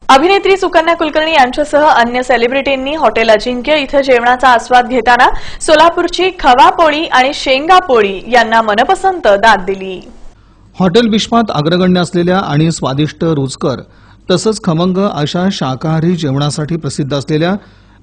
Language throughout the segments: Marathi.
अभिनेत्री सुकन्या कुलकर्णी यांच्यासह अन्य सेलिब्रिटींनी हॉटेल अजिंक्य इथं जेवणाचा आस्वाद घेताना सोलापूरची खवा पोळी आणि शेंगा पोळी यांना मनपसंत दाद दिली। हॉटेल विश्वात अग्रगण्य असलेल्या आणि स्वादिष्ट रुचकर तसंच खमंग अशा शाकाहारी जेवणासाठी प्रसिद्ध असलेल्या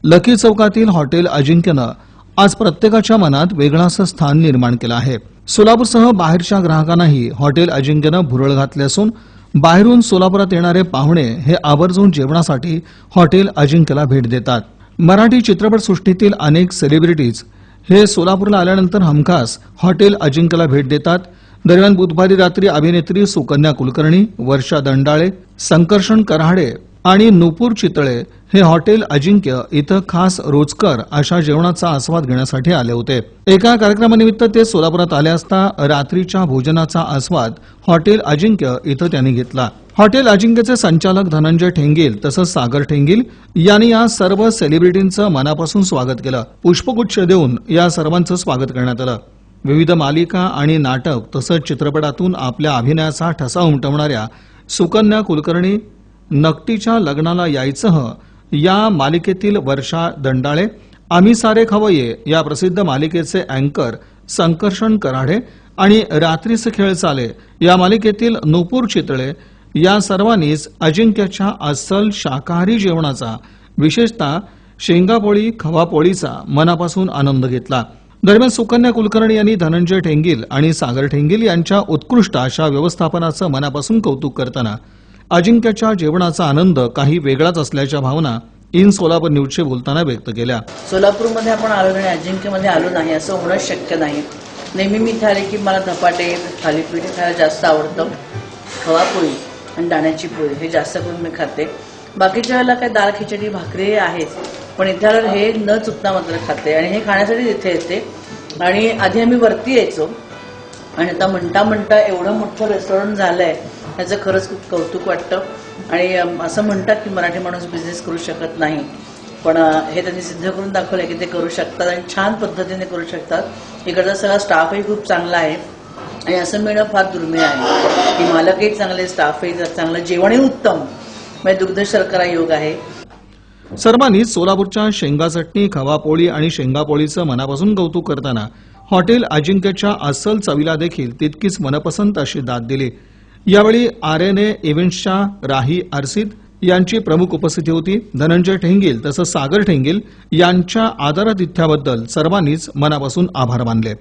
लकी चौकातील हॉटेल अजिंक्यनं आज प्रत्येकाच्या मनात वेगळंसं स्थान निर्माण केलं आहे। सोलापूरसह बाहेरच्या ग्राहकांनाही हॉटेल अजिंक्यनं भुरळ घातली असून बाहेरून सोलापुरात येणारे पाहुणे हे आवर्जून जेवणासाठी हॉटेल अजिंक्यला भेट देतात। मराठी चित्रपटसृष्टीतील अनेक सेलिब्रिटीज हे सोलापूरला आल्यानंतर हमखास हॉटेल अजिंक्यला भेट देतात। दरम्यान बुधवारी रात्री अभिनेत्री सुकन्या कुलकर्णी, वर्षा दंडाळे, संकर्षण कराडे आणि नुपूर चितळे हे हॉटेल अजिंक्य इथं खास रोजकर अशा जेवणाचा आस्वाद घेण्यासाठी आले होते। एका कार्यक्रमानिमित्त ते सोलापुरात आले असता रात्रीच्या भोजनाचा आस्वाद हॉटेल अजिंक्य इथं त्यांनी घेतला। हॉटेल अजिंक्यचे संचालक धनंजय ठेंगील तसंच सागर ठेंगील यांनी या सर्व सेलिब्रिटींचं मनापासून स्वागत केलं। पुष्पगुच्छ देऊन या सर्वांचं स्वागत करण्यात आलं। विविध मालिका आणि नाटक तसंच चित्रपटातून आपल्या अभिनयाचा ठसा उमटवणाऱ्या सुकन्या कुलकर्णी नकटीच्या लग्नाला यायचं या मालिकेतील वर्षा दंडाळे, आम्ही सारे खवय्ये या प्रसिद्ध मालिकेचे अँकर संकर्षण कराडे आणि रात्रीचे खेळ चाले या मालिकेतील नुपूर चितळे या सर्वांनीच अजिंक्यच्या अस्सल शाकाहारी जेवणाचा विशेषतः शेंगापोळी खवापोळीचा मनापासून आनंद घेतला। दरम्यान सुकन्या कुलकर्णी यांनी धनंजय ठेंगील आणि सागर ठेंगील यांच्या उत्कृष्ट अशा व्यवस्थापनाचं मनापासून कौतुक करताना अजिंक्यच्या जेवणाचा आनंद काही वेगळाच असल्याच्या भावना इन सोलापूर न्यूजचे बोलताना व्यक्त केल्या। सोलापूरमध्ये आपण आलो आणि अजिंक्यमध्ये आलो नाही असं होणं शक्य नाही। नेहमी मी इथे आले की मला धपाटे थालीपीठ खायला जास्त आवडतं। खवापोळी आणि दाण्याची पोळी हे जास्त करून मी खाते। बाकीच्या वेळेला काय दाल खिचडी भाकरी आहेच, पण इथे आल्यावर हे न चुकता मात्र खाते आणि हे खाण्यासाठी इथे येते। आणि आधी आम्ही वरती यायचो आणि आता म्हणता म्हणता एवढं मोठं रेस्टॉरंट झालंय त्याचं खरंच खूप कौतुक वाटतं। आणि असं म्हणतात की मराठी माणूस बिझनेस करू शकत नाही, पण हे त्यांनी सिद्ध करून दाखवलंय की ते करू शकतात आणि छान पद्धतीने करू शकतात। इकडचा सगळा स्टाफही खूप चांगला आहे आणि असं मिळणं फार दुर्मिळ आहे की मालकही चांगले, स्टाफही चांगलं, जेवणही उत्तम, म्हणजे दुग्ध शर्करा योग आहे। सर्वांनी सोलापूरच्या शेंगा चटणी, खवापोळी आणि शेंगापोळीचं मनापासून कौतुक करताना हॉटेल अजिंक्यच्या अस्सल चवीला देखील तितकीच मनपसंत अशी दाद दिली। यावेळी RNA इव्हेंट्सच्या राही आरसीद यांची प्रमुख उपस्थिती होती। धनंजय ठेंगील तसंच सागर ठेंगील यांच्या आदरातिथ्याबद्दल सर्वांनीच मनापासून आभार मानले।